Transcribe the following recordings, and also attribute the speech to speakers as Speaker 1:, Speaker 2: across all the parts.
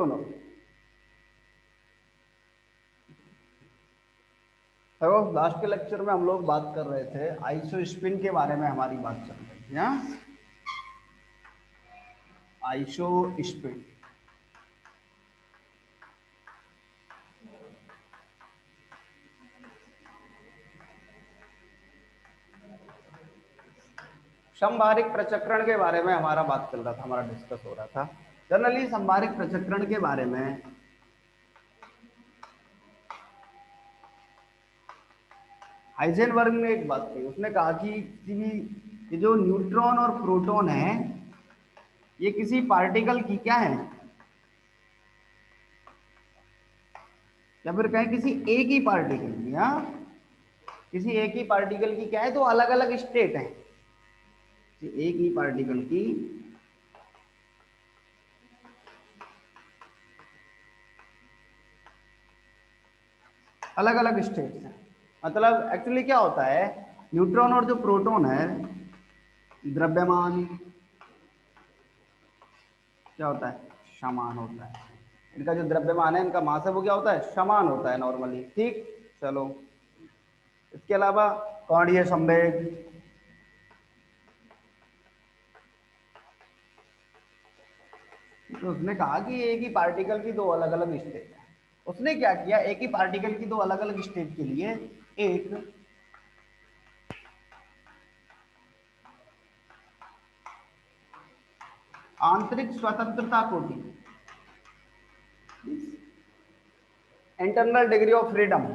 Speaker 1: सुनो, देखो लास्ट के लेक्चर में हम लोग बात कर रहे थे आइसो स्पिन के बारे में, हमारी बात चल रही थी। हाँ, आइसो स्पिन। संभारिक प्रचक्रण के बारे में हमारा बात चल रहा था, हमारा डिस्कस हो रहा था। जनरली संभारिक प्रचक्रण के बारे में हाइजेनबर्ग ने एक बात कही। उसने कहा कि ये जो न्यूट्रॉन और प्रोटॉन है, ये किसी पार्टिकल की क्या है, या फिर कहें किसी एक ही पार्टिकल की। हाँ, किसी एक ही पार्टिकल की क्या है, तो अलग अलग स्टेट है। एक ही पार्टिकल की अलग अलग स्टेट्स हैं। मतलब एक्चुअली क्या होता है, न्यूट्रॉन और जो प्रोटॉन है, द्रव्यमान क्या होता है, समान होता है। इनका जो द्रव्यमान है, इनका मास है, वो क्या होता है, समान होता है नॉर्मली। ठीक, चलो। इसके अलावा कोणीय संवेग, तो उसने कहा कि एक ही पार्टिकल की दो अलग अलग स्टेट है। उसने क्या किया, एक ही पार्टिकल की दो अलग अलग स्टेट के लिए एक आंतरिक स्वतंत्रता कोटि, इंटरनल डिग्री ऑफ फ्रीडम,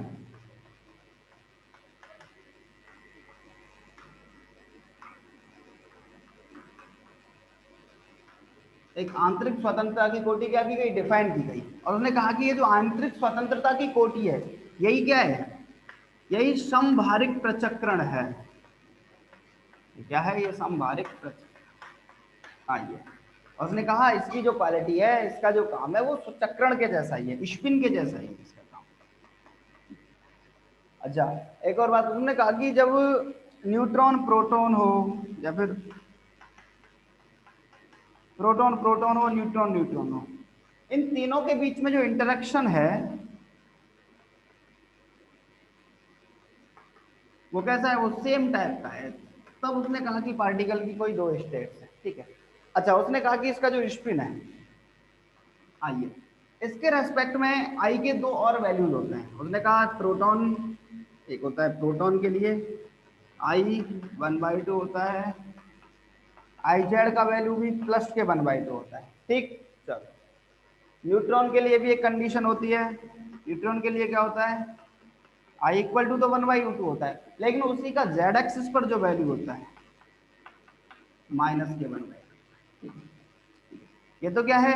Speaker 1: एक आंतरिक स्वतंत्रता की कोटि क्या की गई, डिफाइन की गई। और उसने कहा कि ये जो आंतरिक स्वतंत्रता की कोटि है, यही क्या है, यही समभारिक प्रचक्रण है। क्या है ये समभारिक प्रचक्रण? हाँ, ये। और उसने कहा इसकी जो क्वालिटी है, इसका जो काम है, वो चक्रण के जैसा ही है, स्पिन के जैसा ही है इसका काम। अच्छा, एक और बात उन्होंने कहा कि जब न्यूट्रॉन प्रोटॉन हो, या फिर प्रोटॉन प्रोटॉन हो, न्यूट्रॉन न्यूट्रॉन हो, इन तीनों के बीच में जो इंटरेक्शन है, वो कैसा है, वो सेम टाइप का है। तब उसने कहा कि पार्टिकल की कोई दो स्टेट्स है। ठीक है। अच्छा, उसने कहा कि इसका जो स्पिन है, आइए, इसके रेस्पेक्ट में आई के दो और वैल्यूज होते हैं। उसने कहा प्रोटॉन, एक होता है प्रोटॉन के लिए आई 1/2 होता है, आई जेड का वैल्यू भी प्लस के 1/2 होता है। ठीक, चलो। न्यूट्रॉन के लिए भी एक कंडीशन होती है। न्यूट्रॉन के लिए क्या होता है, आई इक्वल टू तो 1/2 होता है, लेकिन उसी का जेड एक्सिस पर जो वैल्यू होता है, माइनस के 1/2। ये तो क्या है,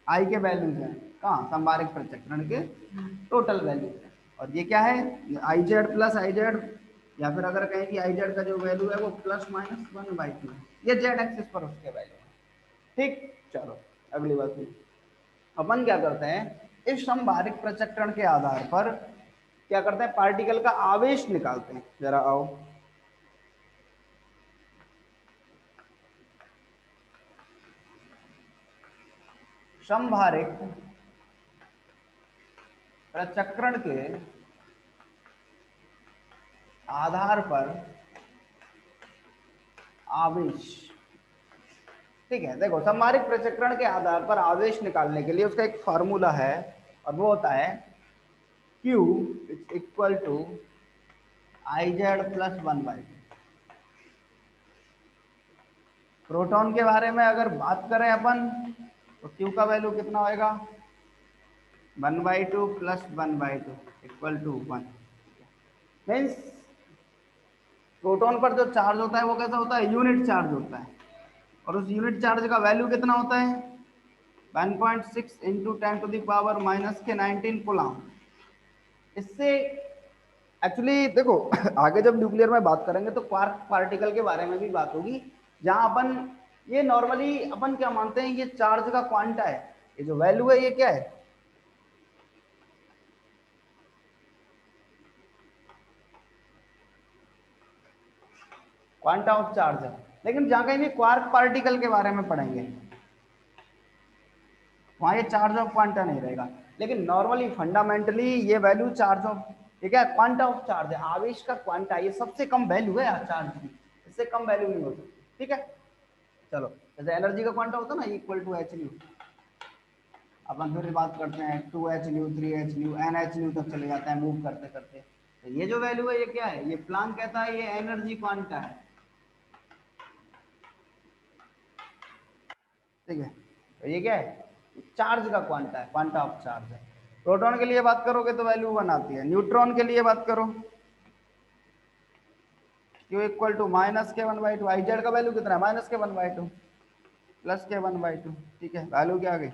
Speaker 1: आई के वैल्यूज हैं, कहाँ, संभारिक प्रचक्रण के टोटल वैल्यूज है। और ये क्या है, I Z plus I Z, या फिर अगर कहें कि आई जेड का जो वैल्यू है वो प्लस माइनस 1/2 है, ये जेड एक्सिस पर उसके वैल्यू है। ठीक, चलो अगली बात सुनिए। अपन क्या करते हैं, इस संभारिक प्रचक्रण के आधार पर क्या करते हैं, पार्टिकल का आवेश निकालते हैं। जरा आओ, संभारिक प्रचक्रण के आधार पर आवेश। ठीक है, देखो संभारिक प्रचक्रण के आधार पर आवेश निकालने के लिए उसका एक फॉर्मूला है, और वो होता है Q equal to I Z plus 1/2। Proton के बारे में अगर बात करें अपन, तो Q का वैल्यू कितना होएगा, 1/2 plus 1/2 equal to 1। Means proton पर जो चार्ज होता है वो कैसा होता है, यूनिट चार्ज होता है। और उस यूनिट चार्ज का वैल्यू कितना होता है, 1.6 इंटू 10⁻⁻⁻19 कूलम। इससे एक्चुअली देखो, आगे जब न्यूक्लियर में बात करेंगे तो क्वार्क पार्टिकल के बारे में भी बात होगी, जहां अपन ये नॉर्मली अपन क्या मानते हैं, ये चार्ज का क्वांटा है, ये जो वैल्यू है ये क्या है, क्वांटा ऑफ चार्ज है। लेकिन जहां कहीं भी क्वार्क पार्टिकल के बारे में पढ़ेंगे, वहाँ ये चार्ज ऑफ क्वांटा नहीं रहेगा, लेकिन नॉर्मली फंडामेंटली ये वैल्यू चार्ज ऑफ, ठीक है, क्वांटा ऑफ चार्ज है, आवेश का क्वांटा, ये सबसे कम वैल्यू है चार्ज की, इससे कम वैल्यू नहीं हो सकती, ठीक है। चलो, जैसे एनर्जी का क्वांटा होता है ना इक्वल टू एच न्यू, अपन फिर बात करते हैं 2h new 3h new NH new तक चले जाते हैं मूव करते करते। तो ये जो वैल्यू है ये क्या है, ये प्लांक कहता है ये एनर्जी क्वांटा है, ठीक है। तो ये क्या है, चार्ज का क्वांटा है, क्वांटा ऑफ चार्ज है। प्रोटॉन के लिए बात करोगे तो वैल्यू 1 आती है, न्यूट्रॉन के लिए बात करो क्यू इक्वल टू माइनस के 1/2, आई जेड का वैल्यू कितना है माइनस के 1/2 प्लस के 1/2, ठीक है, वैल्यू क्या आ गई,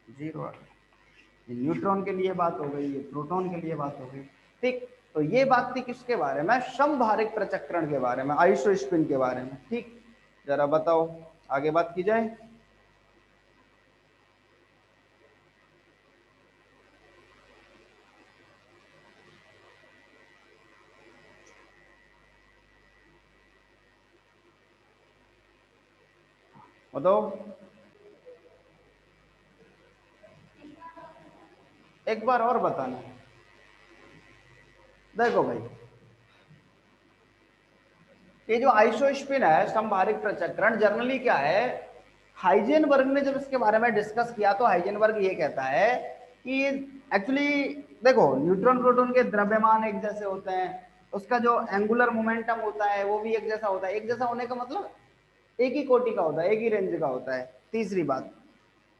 Speaker 1: 0 आ गई। न्यूट्रॉन के लिए बात हो गई, ये प्रोटॉन के लिए बात हो गई, ठीक। तो ये बात थी किसके बारे में, समभारिक प्रचक्रण के बारे में, आइसो स्पिन के बारे में, ठीक। जरा बताओ आगे बात की जाए। बताओ एक बार और बताना। देखो भाई, ये जो आइसोस्पिन है समभारिक प्रचक्रण, जनरली क्या है, हाइजेनबर्ग ने जब इसके बारे में डिस्कस किया तो हाइजेनबर्ग ये कहता है कि एक्चुअली देखो न्यूट्रॉन प्रोटॉन के द्रव्यमान एक जैसे होते हैं, उसका जो एंगुलर मोमेंटम होता है वो भी एक जैसा होता है, एक जैसा होने का मतलब एक ही कोटि का होता है, एक ही रेंज का होता है। तीसरी बात,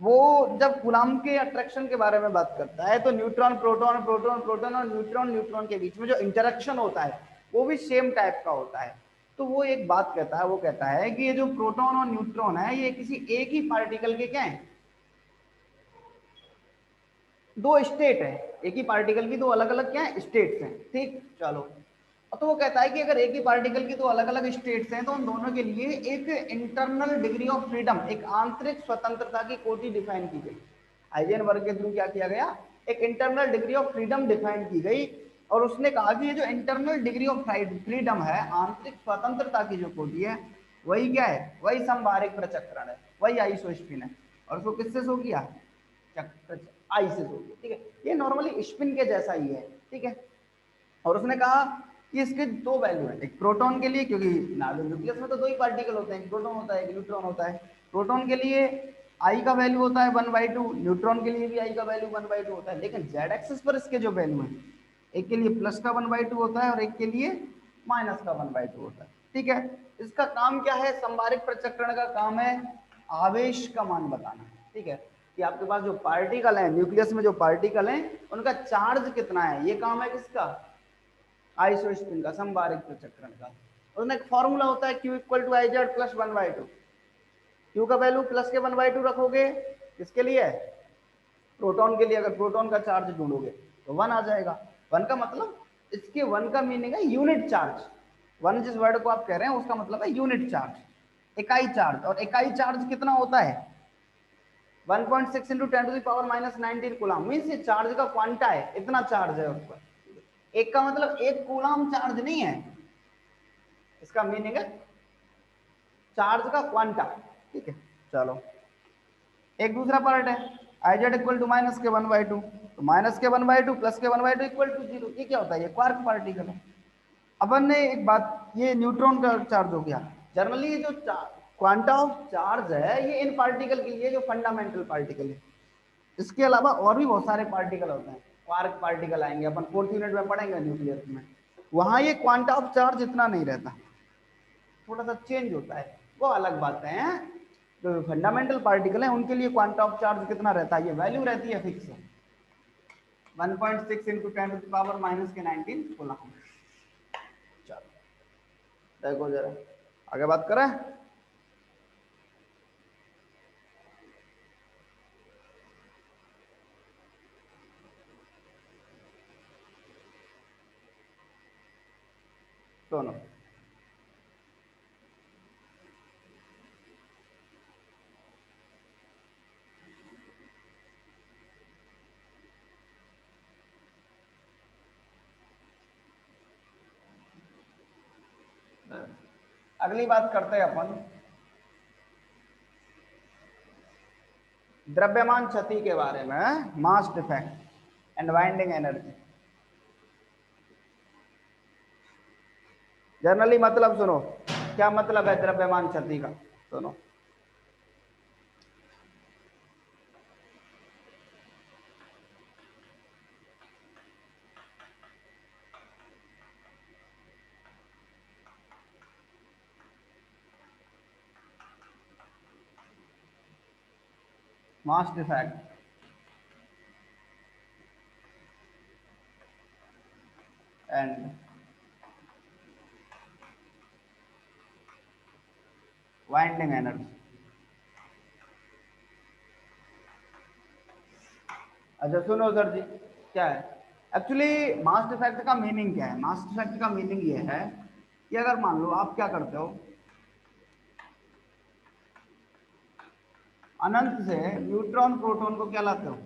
Speaker 1: वो जब कूलाम के अट्रैक्शन के बारे में बात करता है तो न्यूट्रॉन प्रोटॉन प्रोटॉन प्रोटॉन और न्यूट्रॉन न्यूट्रॉन के बीच में जो इंटरेक्शन होता है वो भी सेम टाइप का होता है। तो वो एक बात कहता है, वो कहता है कि ये जो प्रोटॉन और न्यूट्रॉन है ये किसी एक ही पार्टिकल के क्या है, दो स्टेट है, एक ही पार्टिकल की दो अलग अलग क्या है स्टेट्स हैं, ठीक। चलो, तो वो कहता है कि अगर एक ही पार्टिकल की दो अलग अलग स्टेट्स हैं तो उन दोनों के लिए एक इंटरनल डिग्री ऑफ फ्रीडम, एक आंतरिक स्वतंत्रता की कोटि डिफाइन की गई। हाइजेनबर्ग के थ्रू क्या किया गया, एक internal degree of freedom define की गई, और उसने कहा कि ये जो इंटरनल डिग्री ऑफ फ्रीडम है, आंतरिक स्वतंत्रता की जो कोटि है, वही क्या है, वही संभारिक प्रचक्रण है, वही आइसोस्पिन है। और उसको किससे शो किया, आई से शो किया, ठीक है। ये नॉर्मली स्पिन के जैसा ही है, ठीक है। और उसने कहा कि इसके दो वैल्यू है, एक प्रोटॉन के लिए, क्योंकि नाभिक न्यूक्लियस में तो दो ही पार्टिकल होते हैं, एक प्रोटॉन होता है एक न्यूट्रॉन होता है। प्रोटॉन के लिए आई का वैल्यू होता है 1/2, न्यूट्रॉन के लिए भी आई का वैल्यू 1/2 होता है, लेकिन जेड एक्सिस पर इसके जो वैल्यू है, एक के लिए प्लस का 1/2 होता है और एक के लिए माइनस का 1/2 होता है, ठीक है। इसका काम क्या है, संभारिक प्रचक्रण का काम है आवेश का मान बताना, ठीक है, कि आपके पास जो पार्टिकल है न्यूक्लियस में, जो पार्टिकल है उनका चार्ज कितना है, ये काम है किसका, आइसोस्पिन का, संभारिक प्रचक्रण का। उसमें एक फॉर्मूला होता है Q equal to I Z plus 1/2। Q का वैल्यू प्लस के 1/2 रखोगे, किसके लिए, प्रोटॉन के लिए, अगर प्रोटॉन का चार्ज ढूंढोगे तो 1 आ जाएगा। 1 का मतलब, इसके 1 का मीनिंग है यूनिट चार्ज, 1 जिस वर्ड को आप कह रहे हैं उसका मतलब है यूनिट चार्ज, इकाई चार्ज। और इकाई चार्ज कितना होता है, 1.6 इंटू 10⁻⁻19 कूलाम, मीन्स ये चार्ज का क्वांटा है, इतना चार्ज है उस पर। एक का मतलब एक कूलाम चार्ज नहीं है, इसका मीनिंग है चार्ज का क्वांटा, ठीक है। चलो, एक दूसरा पार्ट है I Z equal to minus के 1/2, तो माइनस के 1/2 प्लस के 1/2 इक्वल टू 0, ये क्या होता है, ये क्वार्क पार्टिकल है। अपन ने एक बात, ये न्यूट्रॉन का चार्ज हो गया। जनरली जो क्वांटा ऑफ चार्ज है ये इन पार्टिकल के लिए जो फंडामेंटल पार्टिकल है, इसके अलावा और भी बहुत सारे पार्टिकल होते हैं, क्वार्क पार्टिकल आएंगे, अपन 4th यूनिट में पढ़ेंगे न्यूक्लियस में, वहां ये क्वांटा ऑफ चार्ज इतना नहीं रहता, थोड़ा सा चेंज होता है, वो अलग बातें हैं। जो फंडामेंटल पार्टिकल है उनके लिए क्वांटा ऑफ चार्ज कितना रहता है, ये वैल्यू रहती है फिक्स, 1.6 इंटू 10⁻⁻19 कूलम। चलो, देखो जरा आगे बात करें। दोनों, अगली बात करते हैं अपन द्रव्यमान क्षति के बारे में, mass defect and binding energy. Generally मतलब सुनो, क्या मतलब है द्रव्यमान क्षति का, सुनो। Mass defect and winding energy. अच्छा सुनो सर जी, क्या है एक्चुअली मास डिफेक्ट का मीनिंग क्या है? मास डिफेक्ट का मीनिंग ये है कि अगर मान लो आप क्या करते हो, अनंत से न्यूट्रॉन प्रोटॉन को क्या लाते हो,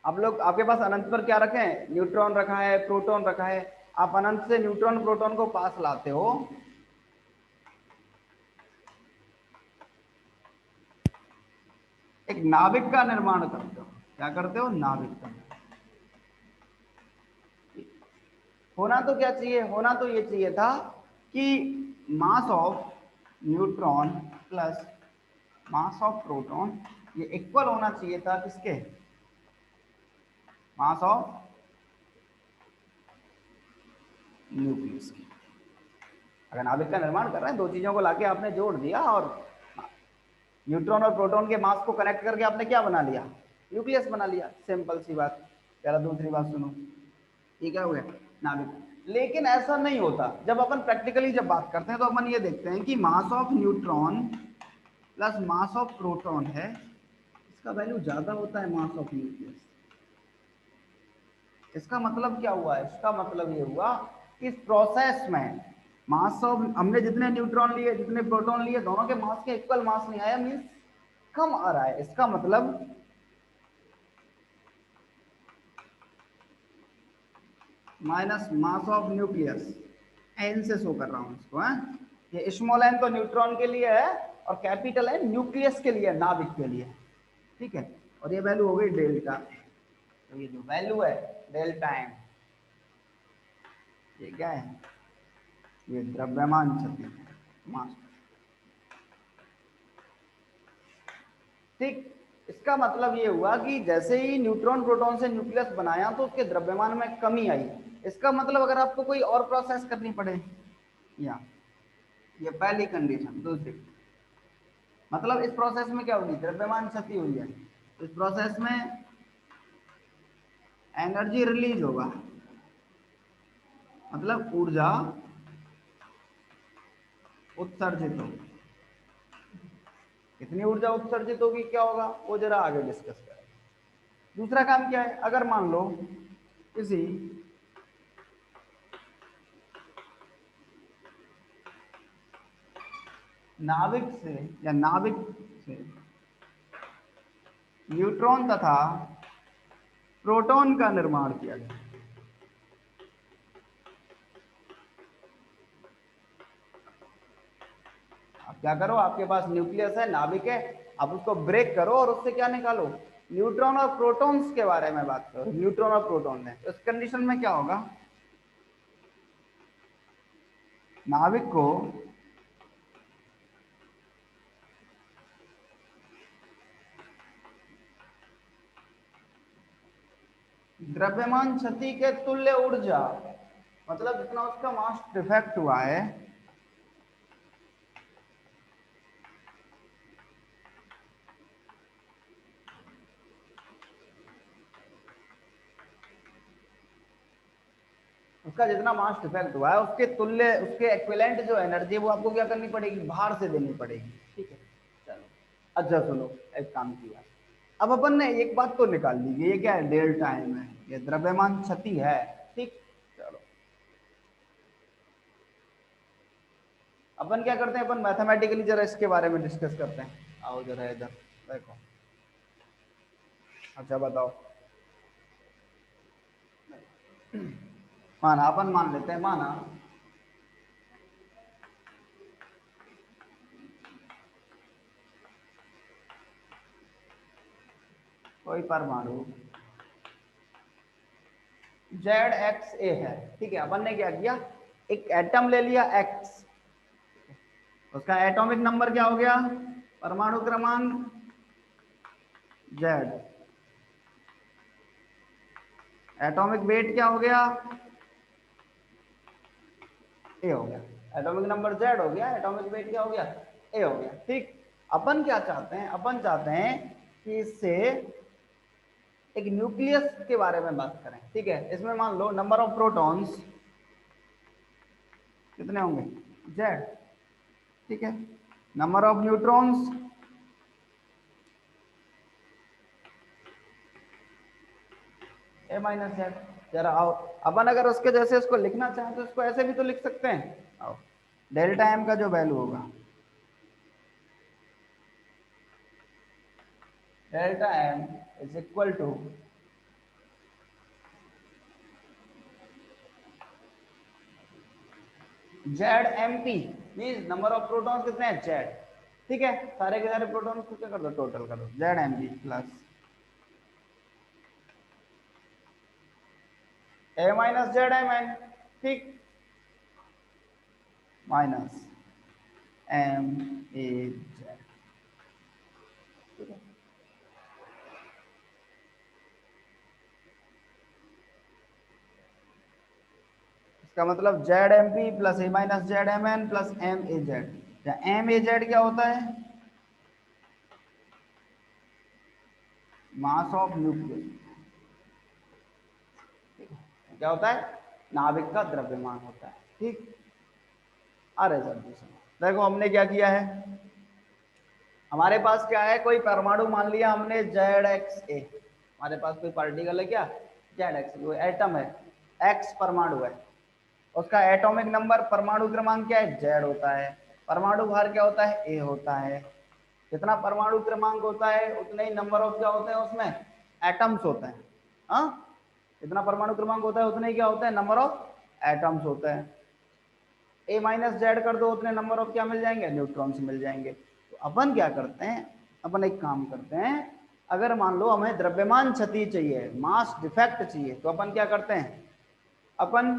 Speaker 1: आप लोग, आपके पास अनंत पर क्या रखे हैं, न्यूट्रॉन रखा है, प्रोटॉन रखा है, आप अनंत से न्यूट्रॉन प्रोटॉन को पास लाते हो, एक नाभिक का निर्माण करते हो। क्या करते हो? नाभिक का। होना तो क्या चाहिए, होना तो ये चाहिए था कि mass of neutron plus mass of proton ये इक्वल होना चाहिए था किसके, मास ऑफ न्यूक्लियस के। अगर नाभिक का निर्माण कर रहे हैं, दो चीजों को लाके आपने जोड़ दिया और न्यूट्रॉन और प्रोटॉन के मास को कनेक्ट करके आपने क्या बना लिया, न्यूक्लियस बना लिया। सिंपल सी बात। पहला दूसरी बात सुनो, ठीक है, हो गया नाभिक। लेकिन ऐसा नहीं होता। जब अपन प्रैक्टिकली जब बात करते हैं तो अपन ये देखते हैं कि mass of neutron plus mass of proton है, इसका वैल्यू ज्यादा होता है मास ऑफ न्यूक्लियस। इसका मतलब क्या हुआ? इसका मतलब ये हुआ कि इस प्रोसेस में मास ऑफ, हमने जितने न्यूट्रॉन लिए जितने प्रोटॉन लिए, दोनों के मास के इक्वल मास नहीं आया, मीन्स कम आ रहा है। इसका मतलब minus mass of nucleus, N से शो कर रहा हूं इसको, है। ये स्मॉल एन तो न्यूट्रॉन के लिए है और कैपिटल एन न्यूक्लियस के लिए, नाभिक के लिए, ठीक है। और ये वैल्यू हो गई डेल्टा। तो ये जो वैल्यू है डेल्टा एन, ये क्या है, ये द्रव्यमान क्षति मास, ठीक। इसका मतलब ये हुआ कि जैसे ही न्यूट्रॉन प्रोटॉन से न्यूक्लियस बनाया तो उसके द्रव्यमान में कमी आई। इसका मतलब अगर आपको कोई और प्रोसेस करनी पड़े, या ये पहली कंडीशन। दूसरी मतलब इस प्रोसेस में क्या होगी, द्रव्यमान क्षति हुई है, इस प्रोसेस में एनर्जी रिलीज होगा, मतलब ऊर्जा उत्सर्जित होगी। कितनी ऊर्जा उत्सर्जित होगी, क्या होगा, वो जरा आगे डिस्कस करें। दूसरा काम क्या है, अगर मान लो किसी नाभिक से या नाभिक से न्यूट्रॉन तथा प्रोटॉन का निर्माण किया गया, आप क्या करो, आपके पास न्यूक्लियस है, नाभिक है, आप उसको ब्रेक करो और उससे क्या निकालो, न्यूट्रॉन और प्रोटॉन्स के बारे में बात करो, न्यूट्रॉन और प्रोटॉन में। इस कंडीशन में क्या होगा, नाभिक को द्रव्यमान क्षति के तुल्य ऊर्जा, मतलब जितना उसका मास डिफेक्ट हुआ है, उसका जितना मास डिफेक्ट हुआ है उसके तुल्य, उसके एक्विवेलेंट जो एनर्जी है वो आपको क्या करनी पड़ेगी, बाहर से देनी पड़ेगी, ठीक है। चलो अच्छा सुनो, एक काम किया, अब अपन ने एक बात तो निकाल ली, ये क्या है, डेल टाइम है, ये द्रव्यमान क्षति है, ठीक। चलो अपन क्या करते हैं, अपन मैथमेटिकली जरा इसके बारे में डिस्कस करते हैं। आओ जरा इधर देखो। अच्छा बताओ, माना, अपन मान लेते हैं, माना कोई परमाणु ZXA है, ठीक है। अपन ने क्या किया, एक एटम ले लिया X, उसका एटॉमिक नंबर क्या हो गया, परमाणु क्रमांक Z, एटॉमिक वेट क्या हो गया, ए हो गया। एटॉमिक नंबर Z हो गया, एटॉमिक वेट क्या हो गया, ए हो गया, ठीक। अपन क्या चाहते हैं, अपन चाहते हैं कि इससे एक न्यूक्लियस के बारे में बात करें, ठीक है। इसमें मान लो नंबर ऑफ प्रोटॉन्स कितने होंगे, Z, ठीक है। Number of neutrons A minus Z। जरा आओ, अपन अगर उसके जैसे इसको लिखना चाहें तो इसको ऐसे भी तो लिख सकते हैं। आओ, डेल्टा M का जो वैल्यू होगा, delta M is equal to ZMP, means number of protons कितने हैं, Z, ठीक है। सारे के सारे प्रोटॉन्स को क्या कर दो, टोटल कर दो, ZMP plus A minus ZMN, ठीक, माइनस MAZ, ठीक है। इसका मतलब ZMP plus A minus ZMN plus MAZ। MAZ क्या होता है, मास ऑफ न्यूक्लियस, क्या होता है, नाभिक का द्रव्यमान होता है, ठीक। अरे जल्दी से देखो, हमने क्या किया है, हमारे पास क्या है, कोई परमाणु मान लिया हमने ZXA, हमारे पास कोई पार्टिकल है क्या, ZXA, वो एटम है, X परमाणु है, उसका एटॉमिक नंबर परमाणु क्रमांक क्या है, Z होता है, परमाणु भार क्या होता है, A होता है। जितना परमाणु क्रमांक होता है उतने ही नंबर ऑफ क्या होते हैं उसमें, एटम्स होते हैं। हाँ, जितना परमाणु क्रमांक होता है उतने ही क्या होता है, नंबर ऑफ एटम्स होते हैं। A माइनस Z कर दो, उतने नंबर ऑफ क्या मिल जाएंगे, न्यूट्रॉन्स मिल जाएंगे। तो अपन क्या करते हैं, अपन एक काम करते हैं, अगर मान लो हमें द्रव्यमान क्षति चाहिए, मास डिफेक्ट चाहिए, तो अपन क्या करते हैं, अपन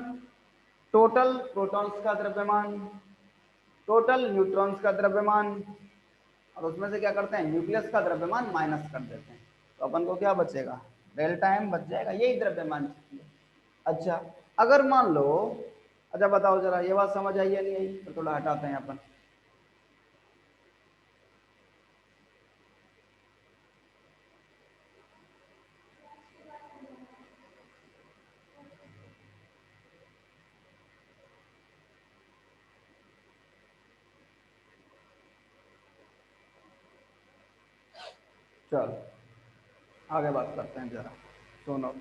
Speaker 1: टोटल प्रोटॉन्स का द्रव्यमान, टोटल न्यूट्रॉन्स का द्रव्यमान, और उसमें से क्या करते हैं, न्यूक्लियस का द्रव्यमान माइनस कर देते हैं, तो अपन को क्या बचेगा, डेल्टा M बच जाएगा, यही द्रव्यमान क्षति है। अच्छा, अगर मान लो, अच्छा बताओ जरा, ये बात समझ आई या नहीं आई, तो थोड़ा हटाते हैं अपन। चलो आगे बात करते हैं, जरा सुनो।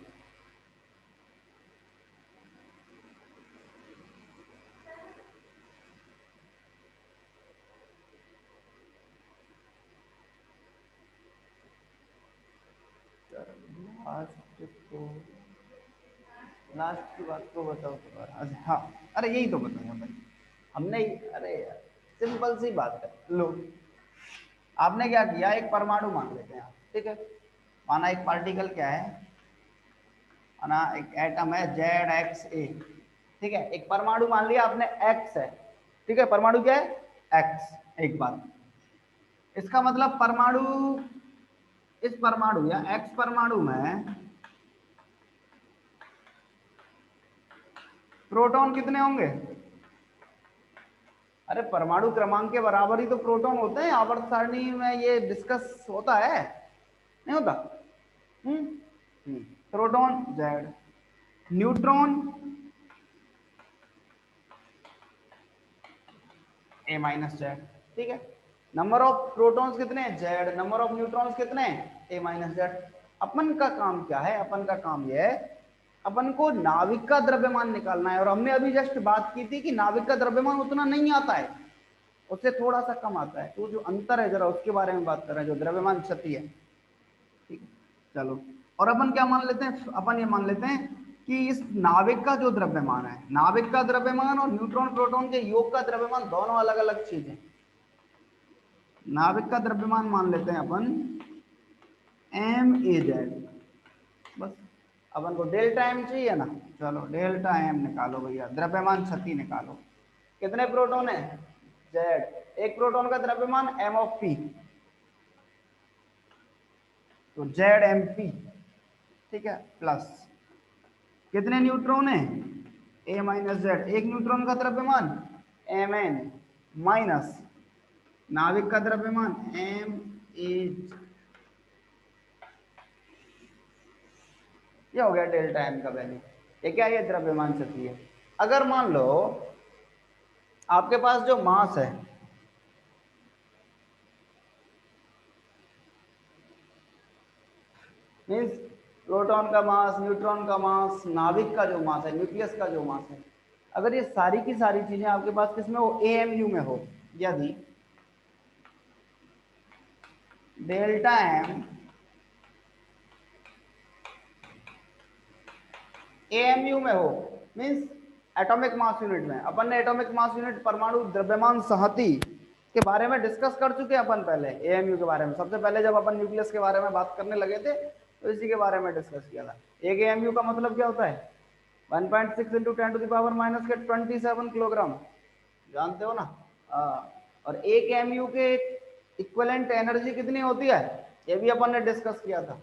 Speaker 1: लास्ट को, लास्ट की बात को बताओ दोबारा। अच्छा हाँ, अरे यही तो बताया भाई हमने, अरे यार सिंपल सी बात है, लो आपने क्या किया, एक परमाणु मान लेते हैं आप, ठीक है। माना एक पार्टिकल क्या है, माना एक एटम है ZXA, ठीक है। एक परमाणु मान लिया आपने X है, ठीक है। परमाणु क्या है, X। एक बात, इसका मतलब परमाणु, इस परमाणु या X परमाणु में प्रोटॉन कितने होंगे, अरे परमाणु क्रमांक के बराबर ही तो प्रोटॉन होते हैं, आवर्त सारणी में ये डिस्कस होता है, नहीं होता। Proton Z, neutron A minus Z, ठीक है। नंबर ऑफ प्रोटॉन्स कितने हैं, Z, नंबर ऑफ न्यूट्रॉन्स कितने हैं, A माइनस Z। अपन का काम क्या है, अपन का काम यह है, अपन को नाभिक का द्रव्यमान निकालना है, और हमने अभी जस्ट बात की थी कि नाभिक का द्रव्यमान उतना नहीं आता है, उससे थोड़ा सा कम आता है। तो जो अंतर है जरा उसके बारे में बात कर रहे हैं, जो द्रव्यमान क्षति है, ठीक है। चलो, और अपन क्या मान लेते हैं, अपन ये मान लेते हैं कि इस नाभिक का जो द्रव्यमान है, नाभिक का द्रव्यमान और न्यूट्रॉन प्रोटॉन के योग का द्रव्यमान दोनों अलग अलग चीजें। नाभिक का द्रव्यमान मान लेते हैं अपन एम ए जेड, बस अपन को डेल्टा एम चाहिए ना, चलो डेल्टा एम निकालो भैया, द्रव्यमान क्षति निकालो। कितने प्रोटॉन है? जेड। एक प्रोटॉन का द्रव्यमान एम ऑफ पी, तो जेड एम पी, ठीक है, प्लस कितने न्यूट्रॉन है? ए माइनस जेड। एक न्यूट्रॉन का द्रव्यमान एम एन माइनस नाविक का द्रव्यमान एम ए, ये हो गया डेल्टा एम का वैल्यू। ये क्या है? ये द्रव्यमान क्षति है। अगर मान लो आपके पास जो मास है, मीन्स प्रोटॉन का मास, न्यूट्रॉन का मास, नाभिक का जो मास है, न्यूक्लियस का जो मास है, अगर ये सारी की सारी चीजें आपके पास किसमें हो? एएमयू में हो, यदि डेल्टा एम एएमयू में हो, मीन्स एटॉमिक मास यूनिट में। अपन ने एटॉमिक मास यूनिट परमाणु द्रव्यमान संहति के बारे में डिस्कस कर चुके हैं अपन पहले। एएमयू के बारे में सबसे पहले जब अपन न्यूक्लियस के बारे में बात करने लगे थे तो इसी के बारे में डिस्कस किया था। एक एएमयू का मतलब क्या होता है? 1.6 into 10 to the power minus के 27 किलोग्राम, जानते हो ना? और एक एमयू के इक्विवेलेंट एनर्जी कितनी होती है? ये भी अपन ने डिस्कस किया था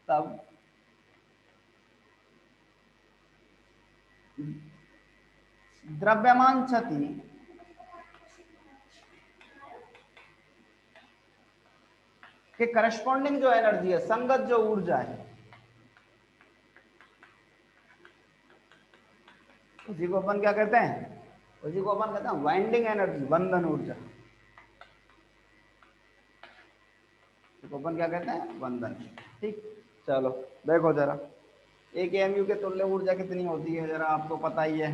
Speaker 1: तब। द्रव्यमान क्षति के करस्पॉन्डिंग जो एनर्जी है, संगत जो ऊर्जा है, उसी को अपन क्या कहते हैं? उसी को अपन कहते हैं वाइंडिंग एनर्जी, बंधन ऊर्जा। इसको अपन क्या कहते हैं? बंधन। ठीक, चलो देखो जरा, एक एमयू के तुल्य ऊर्जा कितनी होती है, जरा आपको पता ही है।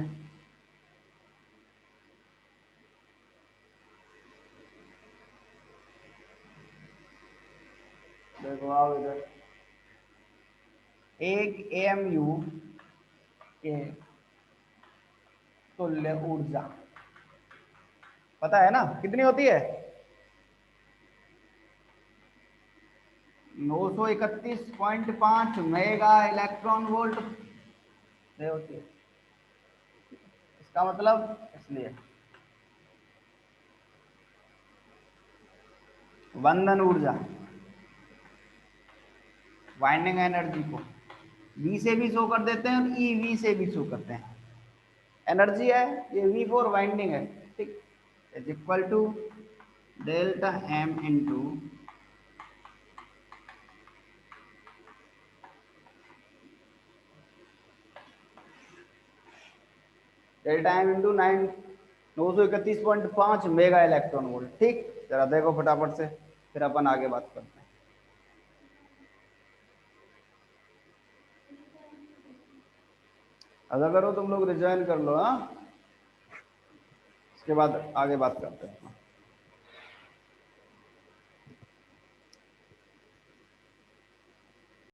Speaker 1: देखो आओ इधर, एक एमयू के तुल्य ऊर्जा पता है ना कितनी होती है? 931.5 मेगा इलेक्ट्रॉन वोल्ट होती है। इसका मतलब इसलिए बंधन ऊर्जा, वाइंडिंग एनर्जी को V से भी शो कर देते हैं और EV से भी शो करते हैं। एनर्जी है ये V4 वाइंडिंग है, ठीक, is equal to delta M into delta M into 931.5 mega electron volt. ठीक, जरा देखो फटाफट से, फिर अपन आगे बात करते हैं। अगर करो तुम लोग रिज्वाइन कर लो, हाँ, उसके बाद आगे बात करते हैं।